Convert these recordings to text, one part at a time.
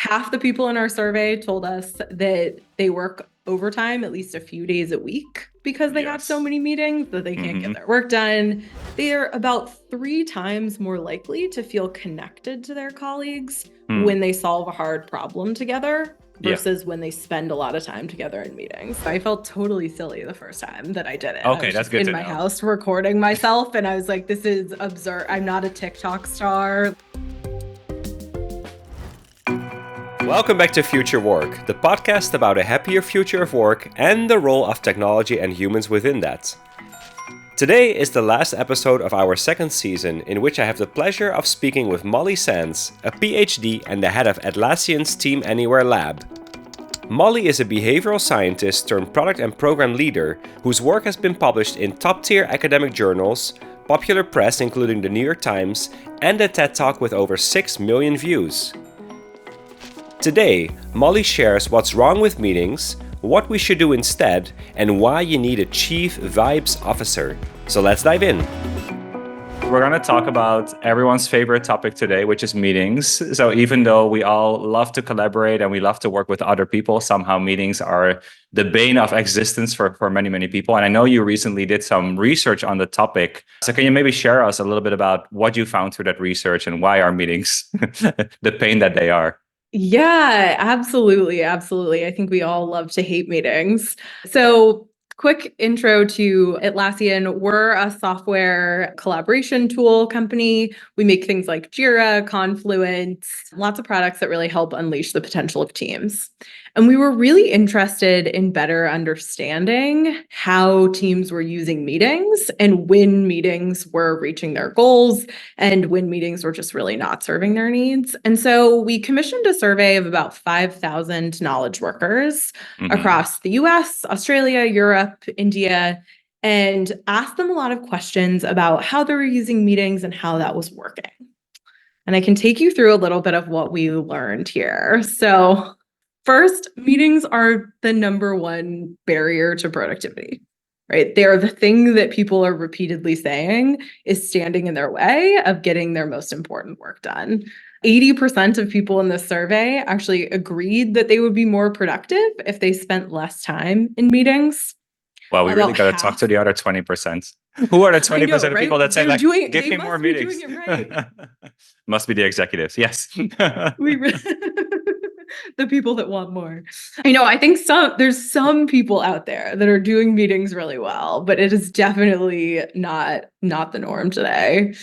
Half the people in our survey told us that they work overtime at least a few days a week because they have so Yes. many meetings that they can't get their work done. They're about 3 times more likely to feel connected to their colleagues when they solve a hard problem together Yeah. versus when they spend a lot of time together in meetings. I felt totally silly the first time that I did it. I Okay, was that's just good in to my know. house recording myself and I was like, this is absurd. I'm not a TikTok star. Welcome back to Future Work, the podcast about a happier future of work and the role of technology and humans within that. Today is the last episode of our second season, in which I have the pleasure of speaking with Molly Sands, a PhD and the head of Atlassian's Team Anywhere lab. Molly is a behavioral scientist turned product and program leader whose work has been published in top-tier academic journals, popular press including the New York Times, and a TED Talk with over 6 million views. Today, Molly shares what's wrong with meetings, what we should do instead, and why you need a Chief Vibes Officer. So let's dive in. We're going to talk about everyone's favorite topic today, which is meetings. So even though we all love to collaborate and we love to work with other people, somehow meetings are the bane of existence for many, many people. And I know you recently did some research on the topic. So can you maybe share us a little bit about what you found through that research and why are meetings the pain that they are? Yeah, absolutely. Absolutely. I think we all love to hate meetings. So, quick intro to Atlassian. We're a software collaboration tool company. We make things like Jira, Confluence, lots of products that really help unleash the potential of teams. And we were really interested in better understanding how teams were using meetings and when meetings were reaching their goals and when meetings were just really not serving their needs. And so we commissioned a survey of about 5,000 knowledge workers across the US, Australia, Europe, India, and asked them a lot of questions about how they were using meetings and how that was working. And I can take you through a little bit of what we learned here. So, first, meetings are the number one barrier to productivity, right? They're the thing that people are repeatedly saying is standing in their way of getting their most important work done. 80% of people in this survey actually agreed that they would be more productive if they spent less time in meetings. Well, we really About got to talk to half. the other 20%. Who are the I know, 20% of people right? that say, like, give They me more must be meetings? doing it right. Must be the executives. Yes. We the people that want more. I think there's some people out there that are doing meetings really well, but it is definitely not the norm today.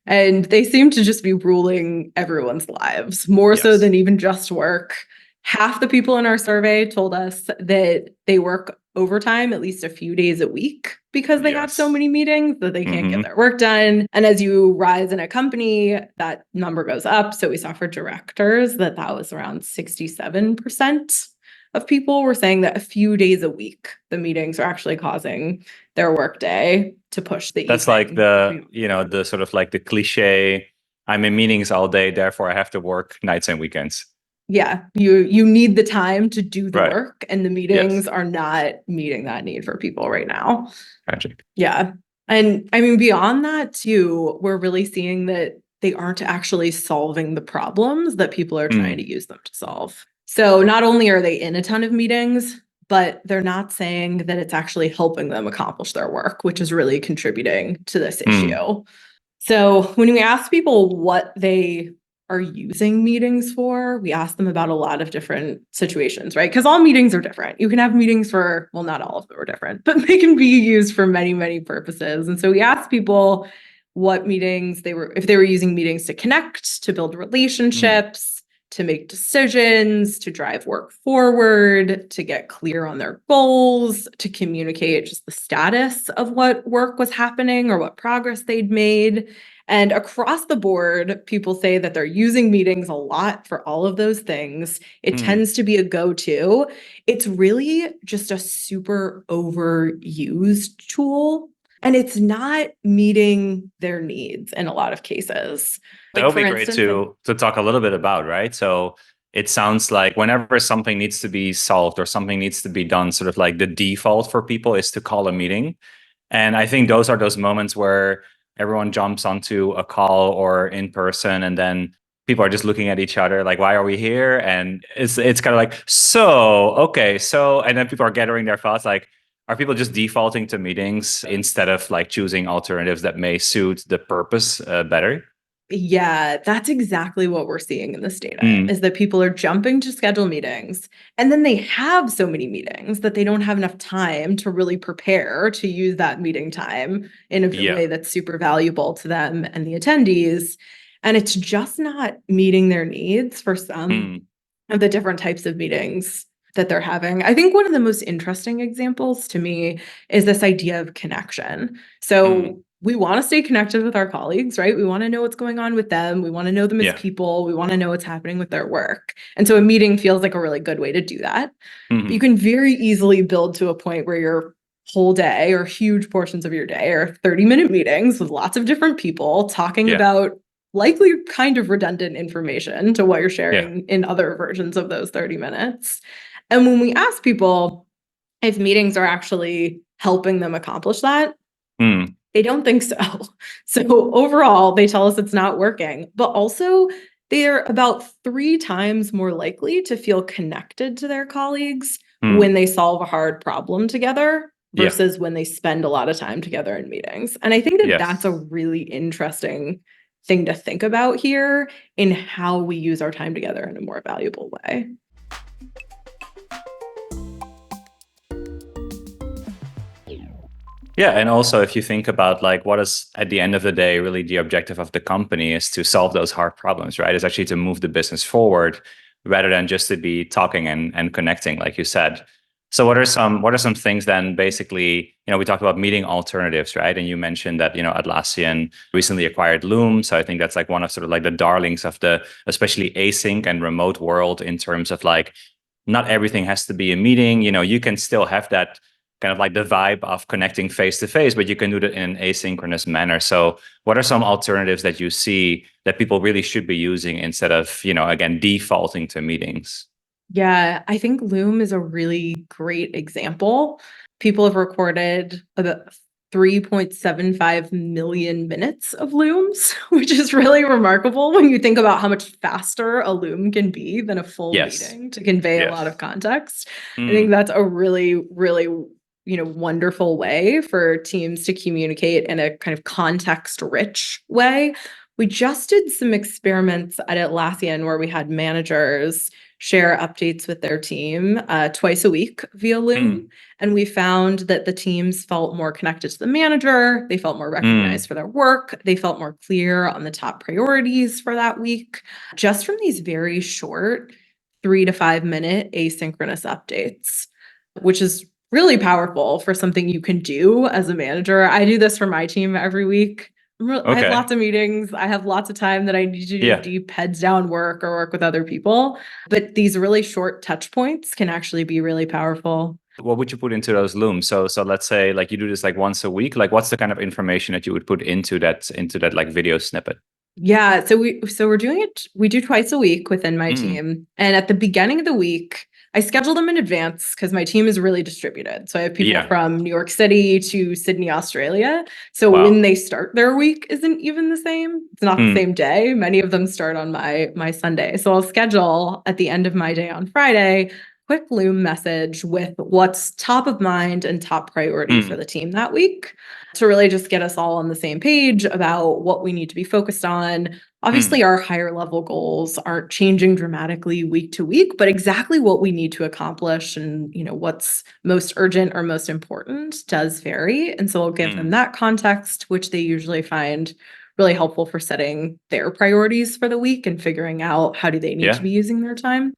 And they seem to just be ruling everyone's lives more so Yes. than even just work. Half the people in our survey told us that they work overtime at least a few days a week because they have so Yes. many meetings that they can't get their work done. And as you rise in a company, that number goes up. So we saw for directors that was around 67% of people were saying that a few days a week, the meetings are actually causing their workday to push the That's like evening. the sort of like the cliche, I'm in meetings all day, therefore I have to work nights and weekends. Yeah, you need the time to do the Right. work, and the Yes. meetings are not meeting that need for people right now. Tragic. Yeah. And I mean, beyond that too, we're really seeing that they aren't actually solving the problems that people are trying to use them to solve. So not only are they in a ton of meetings, but they're not saying that it's actually helping them accomplish their work, which is really contributing to this issue. So when we ask people what they are using meetings for, we ask them about a lot of different situations, right? Because all meetings are different. You can have meetings for, well, not all of them are different, but they can be used for many, many purposes. And so we asked people what meetings if they were using meetings to connect, to build relationships, to make decisions, to drive work forward, to get clear on their goals, to communicate just the status of what work was happening or what progress they'd made. And across the board, people say that they're using meetings a lot for all of those things. It tends to be a go-to. It's really just a super overused tool, and it's not meeting their needs in a lot of cases. That would be great to talk a little bit about, right? So it sounds like whenever something needs to be solved or something needs to be done, sort of like the default for people is to call a meeting. And I think those are those moments where everyone jumps onto a call or in person, and then people are just looking at each other like, why are we here? And it's kind of like, so, okay, so, and then people are gathering their thoughts like, are people just defaulting to meetings instead of like choosing alternatives that may suit the purpose better? Yeah, that's exactly what we're seeing in this data Mm, is that people are jumping to schedule meetings and then they have so many meetings that they don't have enough time to really prepare to use that meeting time in a yeah. way that's super valuable to them and the attendees. And it's just not meeting their needs for some Mm, of the different types of meetings that they're having. I think one of the most interesting examples to me is this idea of connection. mm, So we want to stay connected with our colleagues, right? We want to know what's going on with them. We want to know them as yeah. people. We want to know what's happening with their work. And so a meeting feels like a really good way to do that. But you Hmm. can very easily build to a point where your whole day or huge portions of your day are 30-minute meetings with lots of different people talking Yeah. about likely kind of redundant information to what you're Yeah. sharing in other versions of those 30 minutes. And when we ask people if meetings are actually helping them accomplish that, Mm, they don't think so. So overall, they tell us it's not working, but also they're about 3 times more likely to feel connected to their colleagues when mm, they solve a hard problem together yeah. versus when they spend a lot of time together in meetings. And I think that that's a Yes. really interesting thing to think about here in how we use our time together in a more valuable way. Yeah, and also if you think about like what is at the end of the day really the objective of the company is to solve those hard problems, right? It's actually to move the business forward rather than just to be talking and connecting, like you said. So what are some things then basically, we talked about meeting alternatives, right? And you mentioned that, Atlassian recently acquired Loom. So I think that's like one of sort of like the darlings of the especially async and remote world in terms of like not everything has to be a meeting. You can still have that kind of like the vibe of connecting face to face, but you can do that in an asynchronous manner. So what are some alternatives that you see that people really should be using instead of, again, defaulting to meetings? Yeah, I think Loom is a really great example. People have recorded about 3.75 million minutes of Looms, which is really remarkable when you think about how much faster a Loom can be than a full Yes. meeting to convey a lot of Yes. context. I think Mm, that's a really, really, wonderful way for teams to communicate in a kind of context-rich way. We just did some experiments at Atlassian where we had managers share updates with their team twice a week via Loom. mm, And we found that the teams felt more connected to the manager, they felt more recognized mm, for their work, they felt more clear on the top priorities for that week, just from these very short 3 to 5 minute asynchronous updates, which is really powerful for something you can do as a manager. I do this for my team every week. I have okay. lots of meetings. I have lots of time that I need to do Yeah. deep heads down work or work with other people. But these really short touch points can actually be really powerful. What would you put into those looms? So let's say like you do this like once a week. Like what's the kind of information that you would put into that like video snippet? Yeah, so we're doing it we do twice a week within my Mm, team. And at the beginning of the week, I schedule them in advance because my team is really distributed. So I have people yeah. from New York City to Sydney, Australia. So when Wow. they start their week isn't even the same. It's not the Mm, same day. Many of them start on my Sunday. So I'll schedule at the end of my day on Friday, quick Loom message with what's top of mind and top priority for mm, the team that week to really just get us all on the same page about what we need to be focused on. Obviously, mm, our higher level goals aren't changing dramatically week to week, but exactly what we need to accomplish and what's most urgent or most important does vary. And so I'll give them mm. that context, which they usually find really helpful for setting their priorities for the week and figuring out how do they need to Yeah. be using their time.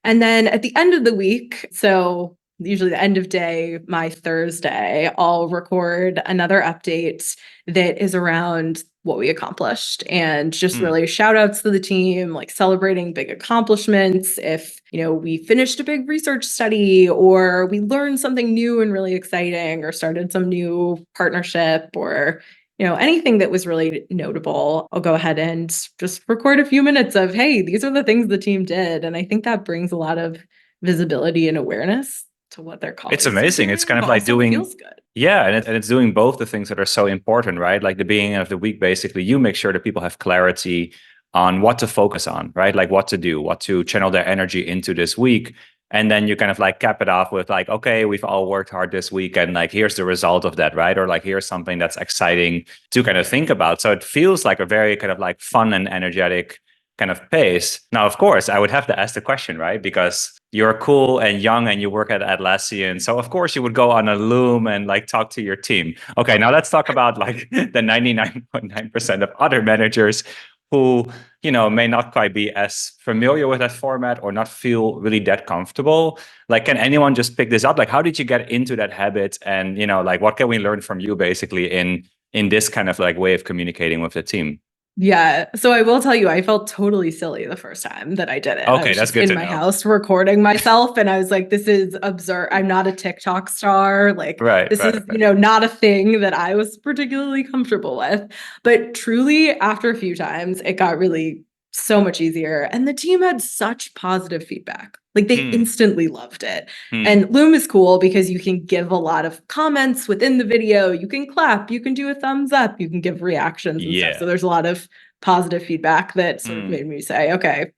And then at the end of the week, so usually the end of day, my Thursday, I'll record another update that is around what we accomplished and just Mm, really shout outs to the team, like celebrating big accomplishments. If, we finished a big research study or we learned something new and really exciting or started some new partnership or anything that was really notable, I'll go ahead and just record a few minutes of, hey, these are the things the team did. And I think that brings a lot of visibility and awareness to what their it's colleagues are amazing. It's doing, kind but of like also doing, feels good. yeah, and it's doing both the things that are so important, right? Like the beginning of the week, basically, you make sure that people have clarity on what to focus on, right? Like what to do, what to channel their energy into this week. And then you kind of like cap it off with like, okay, we've all worked hard this week and like, here's the result of that, right? Or like, here's something that's exciting to kind of think about. So it feels like a very kind of like fun and energetic kind of pace. Now, of course, I would have to ask the question, right? Because you're cool and young and you work at Atlassian. So of course you would go on a Loom and like talk to your team. Okay, now let's talk about like the 99.9% of other managers who, may not quite be as familiar with that format or not feel really that comfortable. Like, can anyone just pick this up? Like, how did you get into that habit? And, like, what can we learn from you basically in this kind of like way of communicating with the team? Yeah. So I will tell you, I felt totally silly the first time that I did it. I Okay, was that's just good in to my know. house recording myself and I was like, this is absurd. I'm not a TikTok star. Like Right, this is, not a thing that I was particularly comfortable with. But truly after a few times, it got really so much easier. And the team had such positive feedback. Like they instantly loved it. And Loom is cool because you can give a lot of comments within the video. You can clap, you can do a thumbs up, you can give reactions and stuff. So there's a lot of positive feedback that sort of made me say, okay,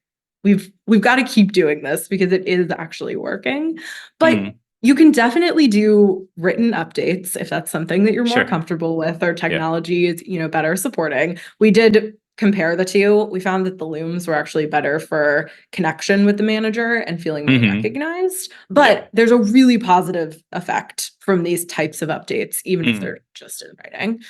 we've got to keep doing this because it is actually working. But you can definitely do written updates if that's something that you're more comfortable with or technology is, better supporting. We did compare the two. We found that the Looms were actually better for connection with the manager and feeling more recognized. But there's a really positive effect from these types of updates, even if they're just in writing.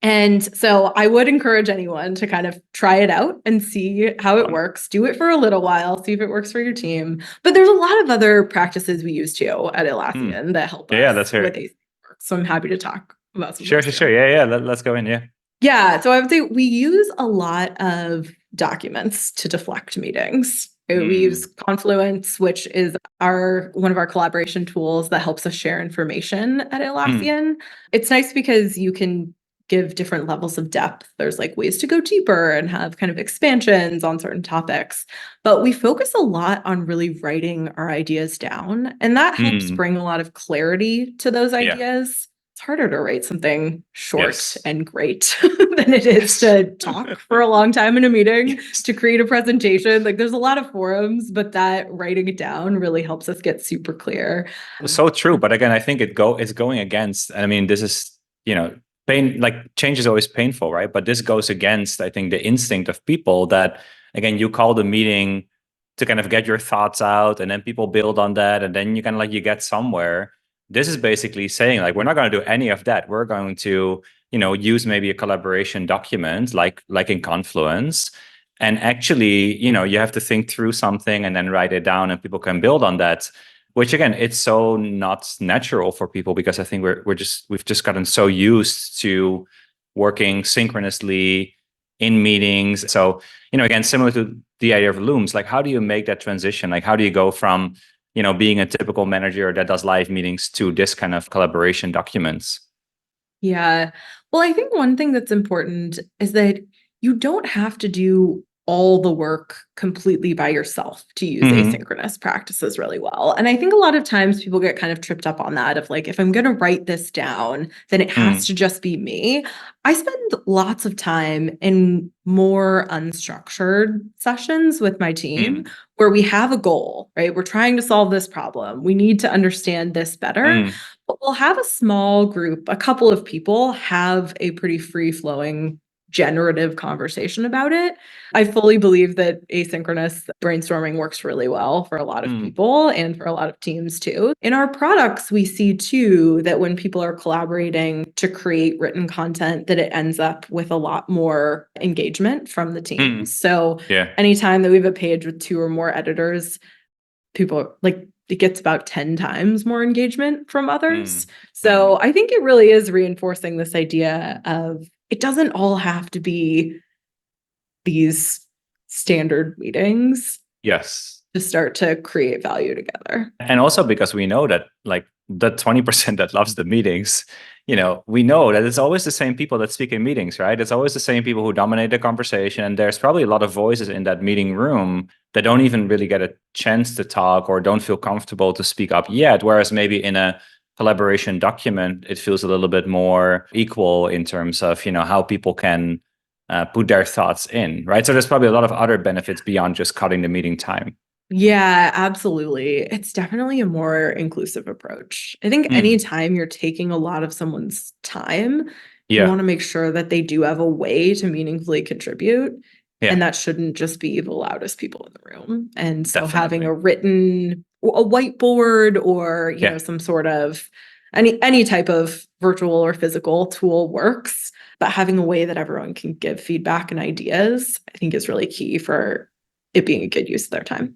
And so I would encourage anyone to kind of try it out and see how it works. Do it for a little while, see if it works for your team. But there's a lot of other practices we use too at Atlassian that help us let's hear with it. async work. So I'm happy to talk about some Sure. Yeah. Let's go in. Yeah. Yeah. So I would say we use a lot of documents to deflect meetings. We use Confluence, which is one of our collaboration tools that helps us share information at Atlassian. It's nice because you can give different levels of depth. There's like ways to go deeper and have kind of expansions on certain topics. But we focus a lot on really writing our ideas down. And that helps bring a lot of clarity to those ideas. It's harder to write something short and great than it is to talk for a long time in a meeting, to create a presentation. Like there's a lot of forums, but that writing it down really helps us get super clear. So true. But again, I think it's going against, I mean, this is, pain, like change is always painful, right? But this goes against, I think, the instinct of people that, again, you call the meeting to kind of get your thoughts out and then people build on that. And then you kind of like, you get somewhere. This is basically saying like, we're not going to do any of that. We're going to, use maybe a collaboration document like in Confluence. And actually, you have to think through something and then write it down and people can build on that. Which again, it's so not natural for people because I think we've just gotten so used to working synchronously in meetings. So, again, similar to the idea of Looms, like how do you make that transition? Like how do you go from, being a typical manager that does live meetings to this kind of collaboration documents? Yeah. Well, I think one thing that's important is that you don't have to do all the work completely by yourself to use asynchronous practices really well. And I think a lot of times people get kind of tripped up on that of like, if I'm going to write this down, then it has to just be me. I spend lots of time in more unstructured sessions with my team where we have a goal, right? We're trying to solve this problem. We need to understand this better. But we'll have a small group, a couple of people have a pretty free-flowing generative conversation about it. I fully believe that asynchronous brainstorming works really well for a lot of people and for a lot of teams too. In our products, we see too that when people are collaborating to create written content, that it ends up with a lot more engagement from the teams. So anytime that we have a page with 2 or more editors, people like it gets about 10 times more engagement from others. So I think it really is reinforcing this idea of it doesn't all have to be these standard meetings. Yes. To start to create value together. And also because we know that like the 20% that loves the meetings, we know that it's always the same people that speak in meetings, right? It's always the same people who dominate the conversation. And there's probably a lot of voices in that meeting room that don't even really get a chance to talk or don't feel comfortable to speak up yet. Whereas maybe in a collaboration document, it feels a little bit more equal in terms of, how people can put their thoughts in, right? So there's probably a lot of other benefits beyond just cutting the meeting time. Yeah, absolutely. It's definitely a more inclusive approach. I think anytime you're taking a lot of someone's time, you want to make sure that they do have a way to meaningfully contribute. And that shouldn't just be the loudest people in the room. And so having a whiteboard or, some sort of any type of virtual or physical tool works, but having a way that everyone can give feedback and ideas, I think is really key for it being a good use of their time.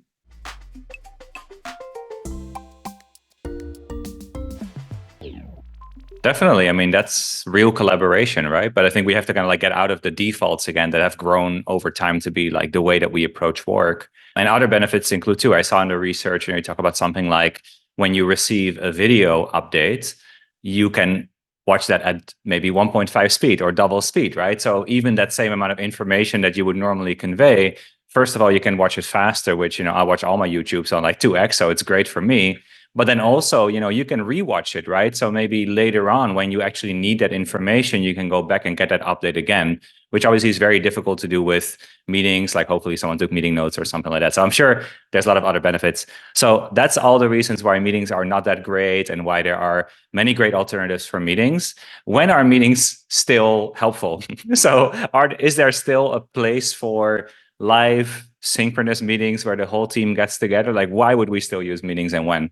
Definitely. I mean, that's real collaboration, right? But I think we have to kind of like get out of the defaults again that have grown over time to be like the way that we approach work. And other benefits include too. I saw in the research, you talk about something like when you receive a video update, you can watch that at maybe 1.5 speed or double speed, right? So even that same amount of information that you would normally convey, first of all, you can watch it faster, which, I watch all my YouTubes on like 2x, so it's great for me. But then also, you can rewatch it, right? So maybe later on, when you actually need that information, you can go back and get that update again, which obviously is very difficult to do with meetings. Like hopefully someone took meeting notes or something like that. So I'm sure there's a lot of other benefits. So that's all the reasons why meetings are not that great and why there are many great alternatives for meetings. When are meetings still helpful? So is there still a place for live synchronous meetings where the whole team gets together? Like, why would we still use meetings and when?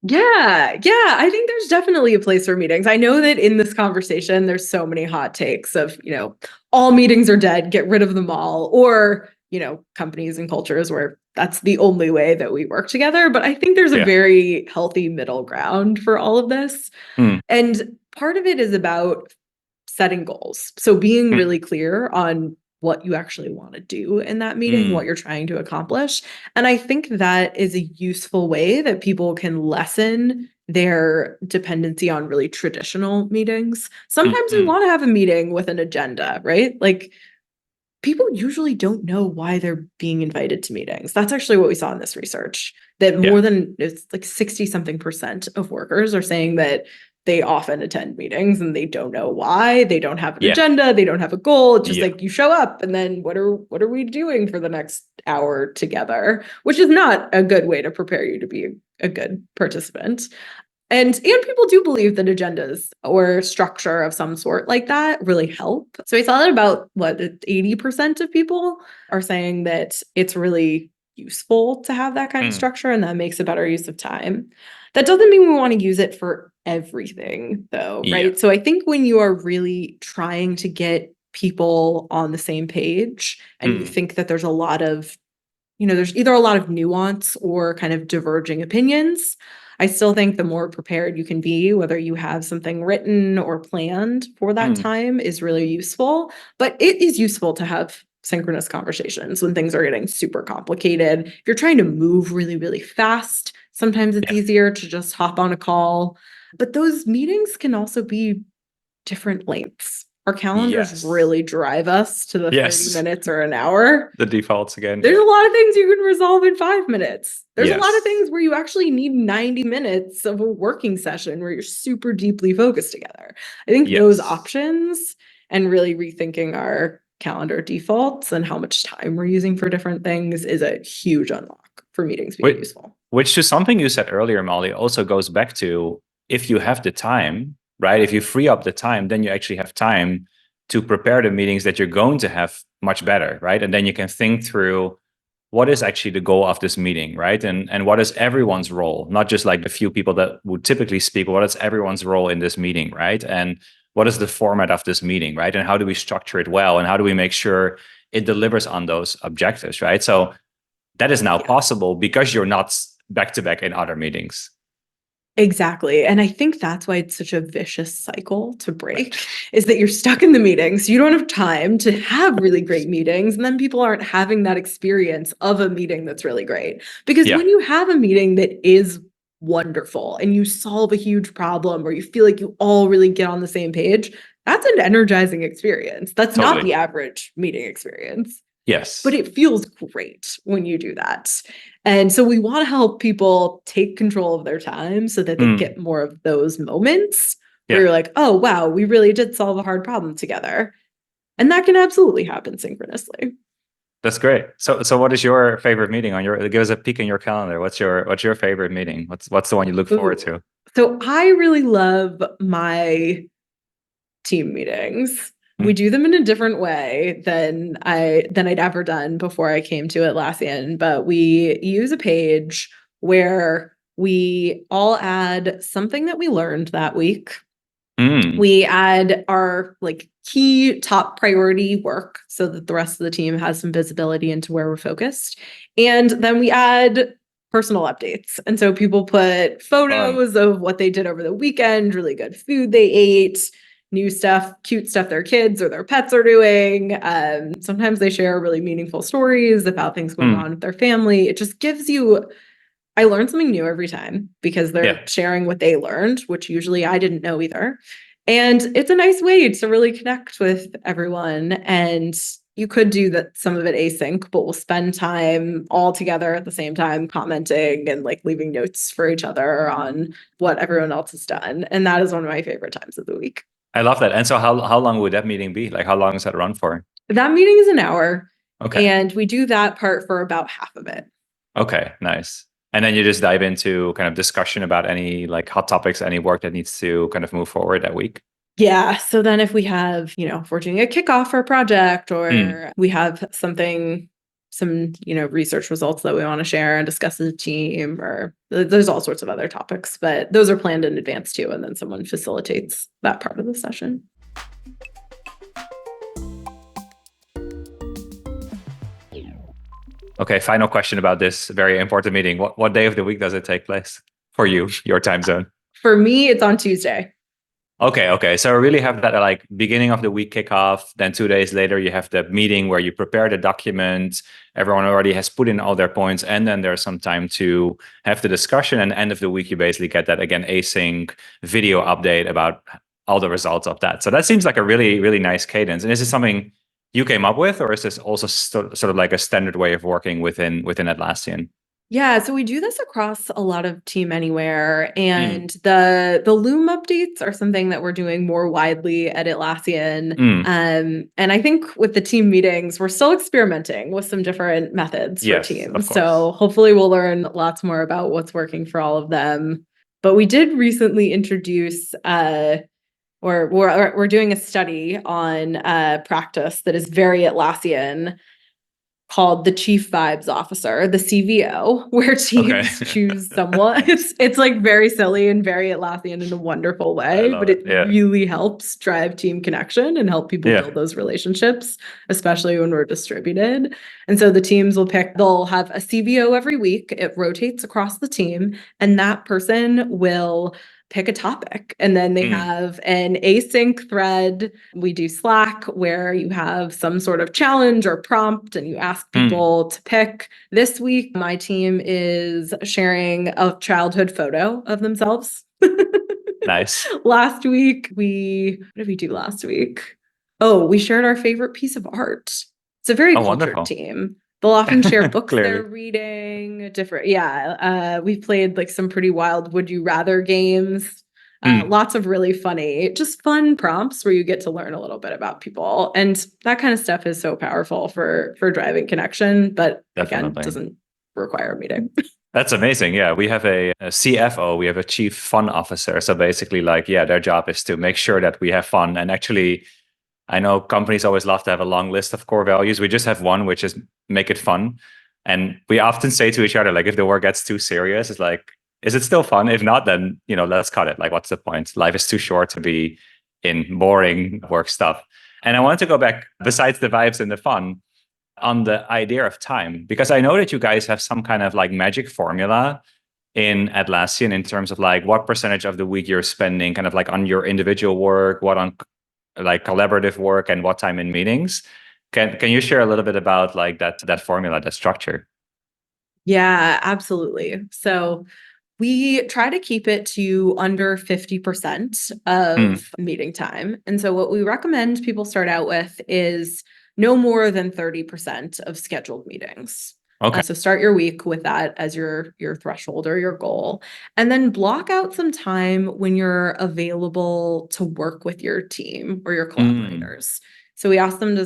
Yeah, I think there's definitely a place for meetings. I know that in this conversation, there's so many hot takes of, all meetings are dead, get rid of them all, or, companies and cultures where that's the only way that we work together. But I think there's a very healthy middle ground for all of this. And part of it is about setting goals. So being really clear on what you actually want to do in that meeting, what you're trying to accomplish. And I think that is a useful way that people can lessen their dependency on really traditional meetings. Sometimes we want to have a meeting with an agenda, right? Like people usually don't know why they're being invited to meetings. That's actually what we saw in this research, that more than it's like 60-something% of workers are saying that they often attend meetings and they don't know why. They don't have an agenda. They don't have a goal. It's just like you show up and then what are we doing for the next hour together? Which is not a good way to prepare you to be a good participant. And people do believe that agendas or structure of some sort like that really help. So I saw that about 80% of people are saying that it's really useful to have that kind of structure and that makes a better use of time. That doesn't mean we want to use it for everything though, right? So I think when you are really trying to get people on the same page and you think that there's a lot of, there's either a lot of nuance or kind of diverging opinions, I still think the more prepared you can be, whether you have something written or planned for that time, is really useful. But it is useful to have synchronous conversations when things are getting super complicated. If you're trying to move really, really fast, sometimes it's easier to just hop on a call. But those meetings can also be different lengths. Our calendars really drive us to the 30 minutes or an hour. The defaults again. There's a lot of things you can resolve in 5 minutes. There's a lot of things where you actually need 90 minutes of a working session where you're super deeply focused together. I think those options and really rethinking our calendar defaults and how much time we're using for different things is a huge unlock for meetings being useful. Which to something you said earlier, Molly, also goes back to if you have the time, right? If you free up the time, then you actually have time to prepare the meetings that you're going to have much better, right? And then you can think through what is actually the goal of this meeting, right? And what is everyone's role, not just like the few people that would typically speak, but what is everyone's role in this meeting, right? And what is the format of this meeting, right? And how do we structure it well? And how do we make sure it delivers on those objectives, right? So that is now possible because you're not back to back in other meetings. Exactly. And I think that's why it's such a vicious cycle to break, is that you're stuck in the meetings. You don't have time to have really great meetings. And then people aren't having that experience of a meeting that's really great. Because when you have a meeting that is wonderful and you solve a huge problem or you feel like you all really get on the same page, that's an energizing experience. That's not the average meeting experience. Yes. But it feels great when you do that. And so we want to help people take control of their time so that they get more of those moments where you're like, oh, wow, we really did solve a hard problem together. And that can absolutely happen synchronously. That's great. So what is your favorite meeting on your, give us a peek in your calendar. What's your favorite meeting? What's the one you look forward to? So I really love my team meetings. We do them in a different way than I'd ever done before I came to Atlassian, but we use a page where we all add something that we learned that week. We add our like key top priority work so that the rest of the team has some visibility into where we're focused. And then we add personal updates. And so people put photos of what they did over the weekend, really good food they ate, new stuff, cute stuff their kids or their pets are doing. Sometimes they share really meaningful stories about things going on with their family. It just gives you, I learn something new every time because they're sharing what they learned, which usually I didn't know either. And it's a nice way to really connect with everyone. And you could do that, some of it async, but we'll spend time all together at the same time commenting and like leaving notes for each other on what everyone else has done. And that is one of my favorite times of the week. I love that. And so how long would that meeting be? Like how long does that run for? That meeting is an hour. Okay. And we do that part for about half of it. Okay, nice. And then you just dive into kind of discussion about any like hot topics, any work that needs to kind of move forward that week. Yeah. So then if we have, if we're doing a kickoff for a project or we have some, research results that we want to share and discuss as a team, or there's all sorts of other topics, but those are planned in advance too. And then someone facilitates that part of the session. Okay, final question about this very important meeting. What day of the week does it take place for you, your time zone? For me, it's on Tuesday. Okay. So we really have that like beginning of the week kickoff. Then 2 days later, you have the meeting where you prepare the document. Everyone already has put in all their points. And then there's some time to have the discussion. And end of the week, you basically get that, again, async video update about all the results of that. So that seems like a really, really nice cadence. And is this something you came up with, or is this also sort of like a standard way of working within Atlassian? Yeah, so we do this across a lot of Team Anywhere, and the Loom updates are something that we're doing more widely at Atlassian. And I think with the team meetings, we're still experimenting with some different methods for teams. So hopefully we'll learn lots more about what's working for all of them. But we did recently introduce or we're doing a study on practice that is very Atlassian called the Chief Vibes Officer, the CVO, where teams choose someone. It's like very silly and very Atlassian in a wonderful way, but it really helps drive team connection and help people build those relationships, especially when we're distributed. And so the teams they'll have a CVO every week. It rotates across the team, and that person will pick a topic. And then they have an async thread. We do Slack where you have some sort of challenge or prompt and you ask people to pick. This week, my team is sharing a childhood photo of themselves. Nice. Last week, what did we do last week? Oh, we shared our favorite piece of art. It's a very cultured team. They'll often share books they're reading, we've played like some pretty wild would you rather games. Lots of really funny, just fun prompts where you get to learn a little bit about people. And that kind of stuff is so powerful for driving connection, but again, doesn't require a meeting. That's amazing. Yeah, we have a CFO, we have a Chief Fun Officer. So basically their job is to make sure that we have fun. And actually, I know companies always love to have a long list of core values. We just have one, which is make it fun. And we often say to each other, like, if the work gets too serious, it's like, is it still fun? If not, then, let's cut it. Like, what's the point? Life is too short to be in boring work stuff. And I wanted to go back, besides the vibes and the fun, on the idea of time, because I know that you guys have some kind of like magic formula in Atlassian in terms of like what percentage of the week you're spending kind of like on your individual work, what on like collaborative work, and what time in meetings. Can you share a little bit about like that formula, that structure? Yeah, absolutely. So we try to keep it to under 50% of meeting time. And so what we recommend people start out with is no more than 30% of scheduled meetings. Okay. So start your week with that as your threshold or your goal. And then block out some time when you're available to work with your team or your collaborators. So we ask them to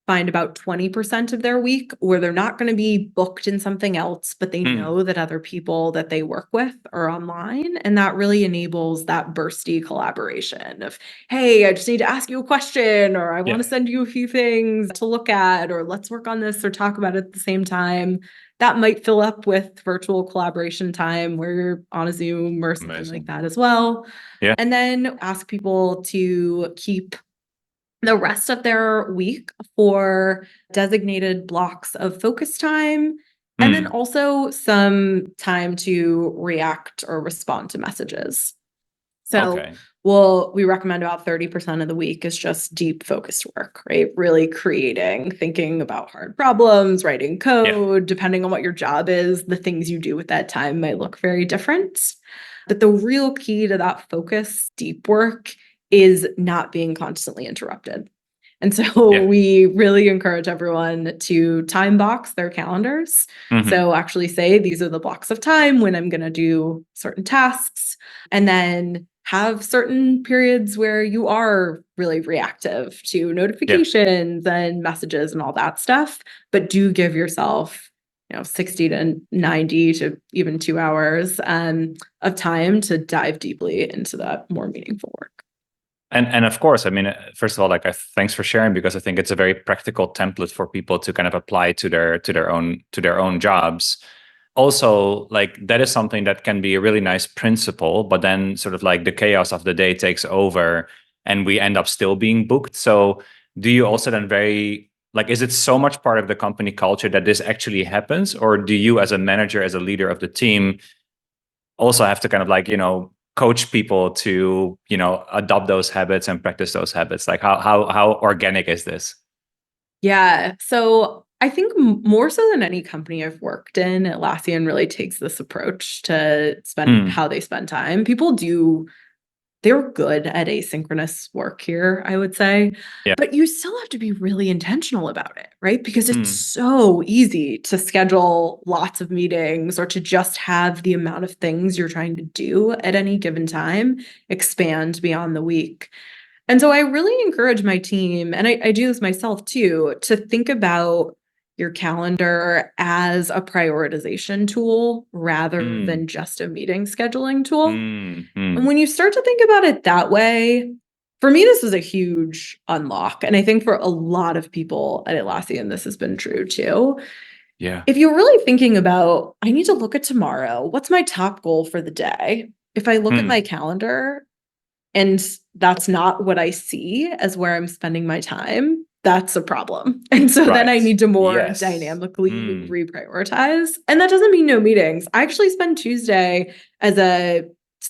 find about 20% of their week where they're not going to be booked in something else, but they know that other people that they work with are online. And that really enables that bursty collaboration of, hey, I just need to ask you a question, or I want to send you a few things to look at, or let's work on this or talk about it at the same time. That might fill up with virtual collaboration time where you're on a Zoom or something like that as well. Yeah. And then ask people to keep the rest of their week for designated blocks of focus time, and then also some time to react or respond to messages. So we recommend about 30% of the week is just deep focused work, right? Really creating, thinking about hard problems, writing code, depending on what your job is, the things you do with that time might look very different. But the real key to that focus, deep work, is not being constantly interrupted. And so we really encourage everyone to time box their calendars. So actually say, these are the blocks of time when I'm going to do certain tasks, and then have certain periods where you are really reactive to notifications and messages and all that stuff, but do give yourself 60 to 90 to even 2 hours of time to dive deeply into that more meaningful work. And of course, I mean, first of all, like, thanks for sharing, because I think it's a very practical template for people to kind of apply to their own jobs. Also, like, that is something that can be a really nice principle, but then sort of like the chaos of the day takes over and we end up still being booked. So do you also then is it so much part of the company culture that this actually happens? Or do you, as a manager, as a leader of the team, also have to kind of coach people to, adopt those habits and practice those habits? Like, how organic is this? Yeah. So I think more so than any company I've worked in, Atlassian really takes this approach to how they spend time. They're good at asynchronous work here, I would say. But you still have to be really intentional about it, right? Because it's so easy to schedule lots of meetings or to just have the amount of things you're trying to do at any given time expand beyond the week. And so I really encourage my team, and I do this myself too, to think about your calendar as a prioritization tool rather than just a meeting scheduling tool. And when you start to think about it that way, for me, this was a huge unlock. And I think for a lot of people at Atlassian, this has been true too. Yeah. If you're really thinking about, I need to look at tomorrow, what's my top goal for the day? If I look at my calendar and that's not what I see as where I'm spending my time, that's a problem. And so then I need to more dynamically reprioritize. And that doesn't mean no meetings. I actually spend Tuesday as a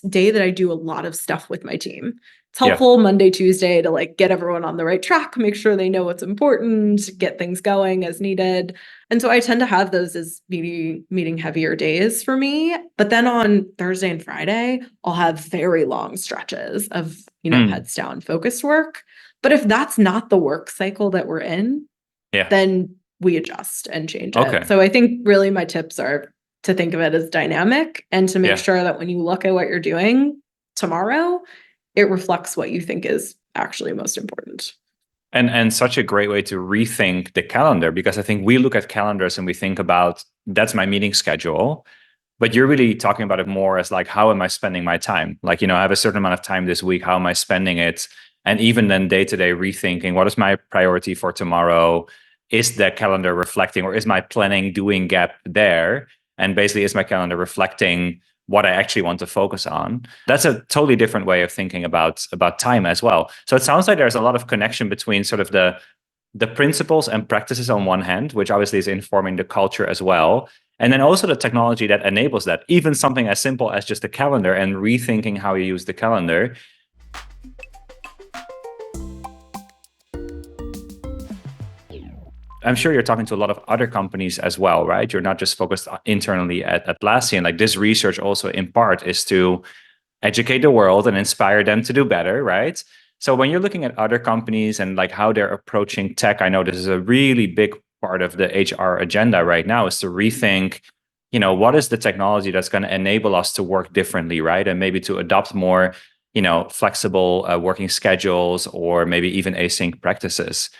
day that I do a lot of stuff with my team. It's helpful Monday, Tuesday to get everyone on the right track, make sure they know what's important, get things going as needed. And so I tend to have those as meeting heavier days for me. But then on Thursday and Friday, I'll have very long stretches of, heads down focused work. But if that's not the work cycle that we're in, then we adjust and change it. So I think really my tips are to think of it as dynamic and to make sure that when you look at what you're doing tomorrow, it reflects what you think is actually most important. And such a great way to rethink the calendar, because I think we look at calendars and we think about, that's my meeting schedule. But you're really talking about it more as like, how am I spending my time? Like, I have a certain amount of time this week. How am I spending it? And even then day-to-day rethinking, what is my priority for tomorrow? Is the calendar reflecting, or is my planning doing gap there? And basically, is my calendar reflecting what I actually want to focus on? That's a totally different way of thinking about time as well. So it sounds like there's a lot of connection between sort of the principles and practices on one hand, which obviously is informing the culture as well. And then also the technology that enables that, even something as simple as just a calendar and rethinking how you use the calendar. I'm sure you're talking to a lot of other companies as well, right? You're not just focused internally at Atlassian. Like, this research also in part is to educate the world and inspire them to do better, right? So when you're looking at other companies and like how they're approaching tech, I know this is a really big part of the HR agenda right now, is to rethink, what is the technology that's going to enable us to work differently, right? And maybe to adopt more flexible working schedules, or maybe even async practices.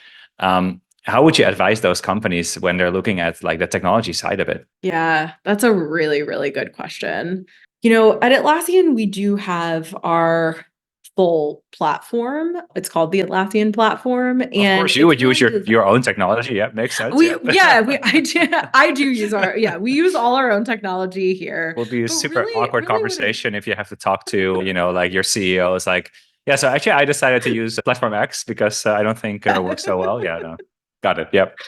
How would you advise those companies when they're looking at like the technology side of it? Yeah, that's a really, really good question. At Atlassian, we do have our full platform. It's called the Atlassian platform, Of and course, you it's would use really your own technology. Yeah, makes sense. we Yeah. yeah we I do use we use all our own technology here. Will be a But super really, awkward really, what it conversation if you have to talk to, like your CEO is like, yeah, so actually I decided to use Platform X because I don't think it works so well. Yeah, no. Got it. Yep.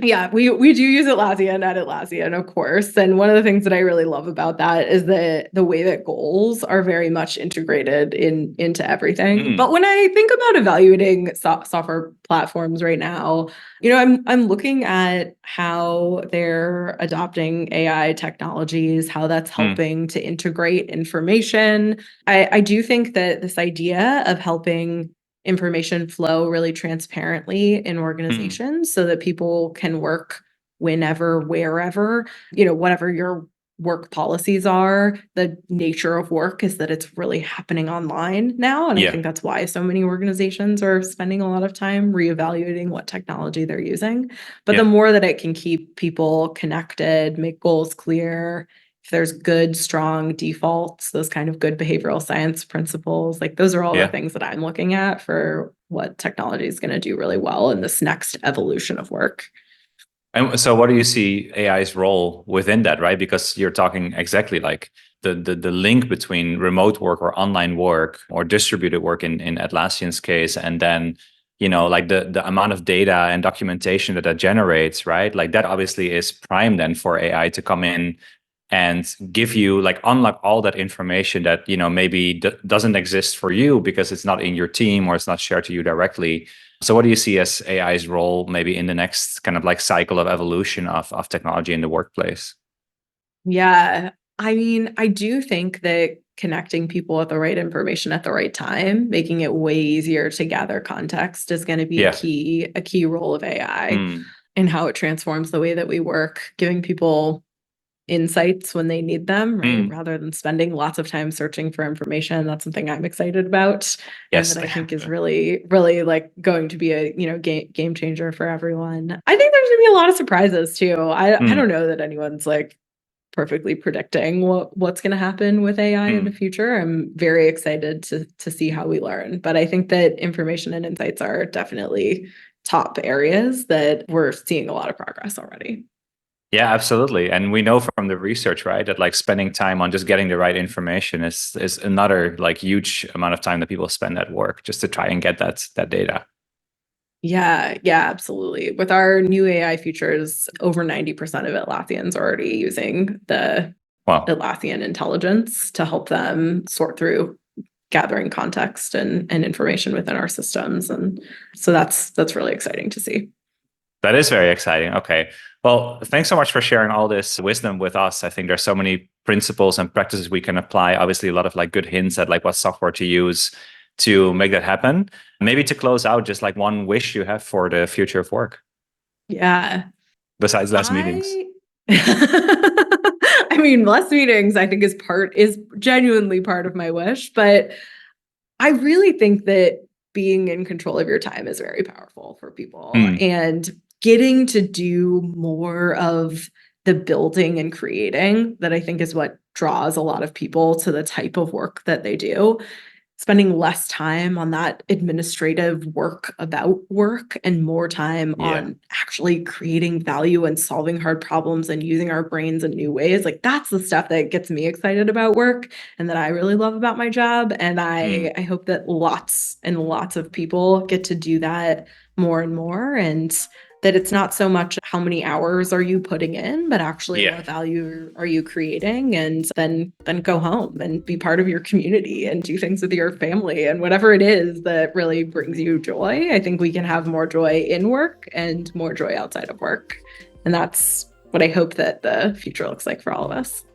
Yeah, we do use Atlassian at Atlassian, of course. And one of the things that I really love about that is the way that goals are very much integrated into everything. But when I think about evaluating software platforms right now, I'm looking at how they're adopting AI technologies, how that's helping to integrate information. I do think that this idea of helping information flow really transparently in organizations so that people can work whenever, wherever, whatever your work policies are. The nature of work is that it's really happening online now. And I think that's why so many organizations are spending a lot of time reevaluating what technology they're using. But the more that it can keep people connected, make goals clear, if there's good, strong defaults, those kind of good behavioral science principles, like those are all the things that I'm looking at for what technology is going to do really well in this next evolution of work. And so what do you see AI's role within that, right? Because you're talking exactly like the link between remote work or online work or distributed work in Atlassian's case, and then like the amount of data and documentation that generates, right? Like that obviously is prime then for AI to come in and give you like unlock all that information that maybe doesn't exist for you because it's not in your team or it's not shared to you directly. So what do you see as AI's role maybe in the next kind of like cycle of evolution of technology in the workplace? Yeah, I mean, I do think that connecting people with the right information at the right time, making it way easier to gather context, is going to be a key role of AI in how it transforms the way that we work, giving people insights when they need them, right? Rather than spending lots of time searching for information. That's something I'm excited about. And that I think is really, really like going to be a, game changer for everyone. I think there's gonna be a lot of surprises too. I don't know that anyone's like perfectly predicting what's going to happen with AI in the future. I'm very excited to see how we learn. But I think that information and insights are definitely top areas that we're seeing a lot of progress already. Yeah, absolutely. And we know from the research, right, that like spending time on just getting the right information is another like huge amount of time that people spend at work just to try and get that data. Yeah, absolutely. With our new AI features, over 90% of Atlassians are already using the Atlassian intelligence to help them sort through gathering context and information within our systems. And so that's really exciting to see. That is very exciting. Okay. Well, thanks so much for sharing all this wisdom with us. I think there's so many principles and practices we can apply. Obviously, a lot of like good hints at like what software to use to make that happen. Maybe to close out, just like one wish you have for the future of work. Yeah. Besides less meetings. I mean, less meetings, I think is genuinely part of my wish, but I really think that being in control of your time is very powerful for people, and getting to do more of the building and creating that I think is what draws a lot of people to the type of work that they do. Spending less time on that administrative work about work and more time on actually creating value and solving hard problems and using our brains in new ways. Like that's the stuff that gets me excited about work and that I really love about my job. And I hope that lots and lots of people get to do that more and more, and that it's not so much how many hours are you putting in, but actually what value are you creating, and then go home and be part of your community and do things with your family and whatever it is that really brings you joy. I think we can have more joy in work and more joy outside of work. And that's what I hope that the future looks like for all of us.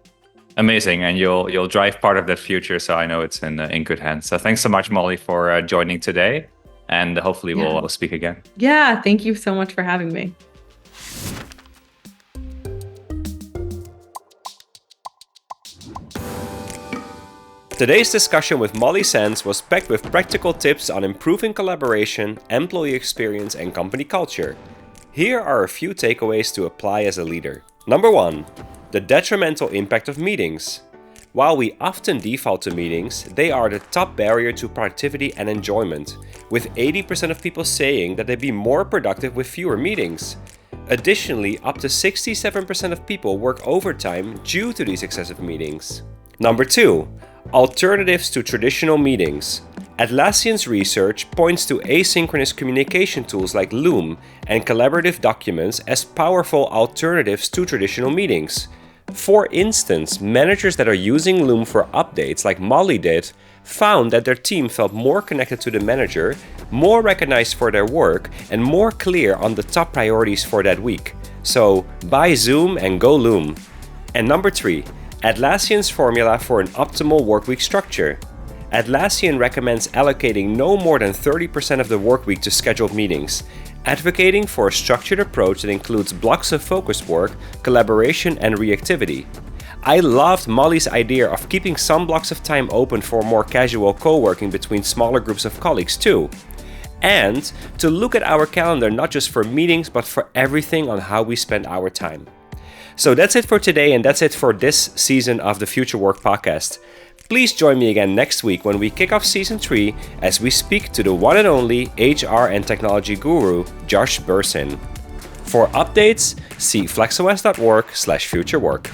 Amazing. And you'll drive part of that future. So I know it's in good hands. So thanks so much, Molly, for joining today. And hopefully we'll speak again. Yeah, thank you so much for having me. Today's discussion with Molly Sands was packed with practical tips on improving collaboration, employee experience, and company culture. Here are a few takeaways to apply as a leader. Number 1. The detrimental impact of meetings. While we often default to meetings, they are the top barrier to productivity and enjoyment, with 80% of people saying that they'd be more productive with fewer meetings. Additionally, up to 67% of people work overtime due to these excessive meetings. Number 2. Alternatives to traditional meetings. Atlassian's research points to asynchronous communication tools like Loom and collaborative documents as powerful alternatives to traditional meetings. For instance, managers that are using Loom for updates, like Molly did, found that their team felt more connected to the manager, more recognized for their work, and more clear on the top priorities for that week. So, buy Zoom and go Loom. And number 3. Atlassian's formula for an optimal workweek structure. Atlassian recommends allocating no more than 30% of the workweek to scheduled meetings, advocating for a structured approach that includes blocks of focused work, collaboration, and reactivity. I loved Molly's idea of keeping some blocks of time open for more casual co-working between smaller groups of colleagues too. And to look at our calendar not just for meetings, but for everything on how we spend our time. So that's it for today, and that's it for this season of the Future Work podcast. Please join me again next week when we kick off Season 3 as we speak to the one and only HR and technology guru, Josh Bersin. For updates, see flexos.org/futurework.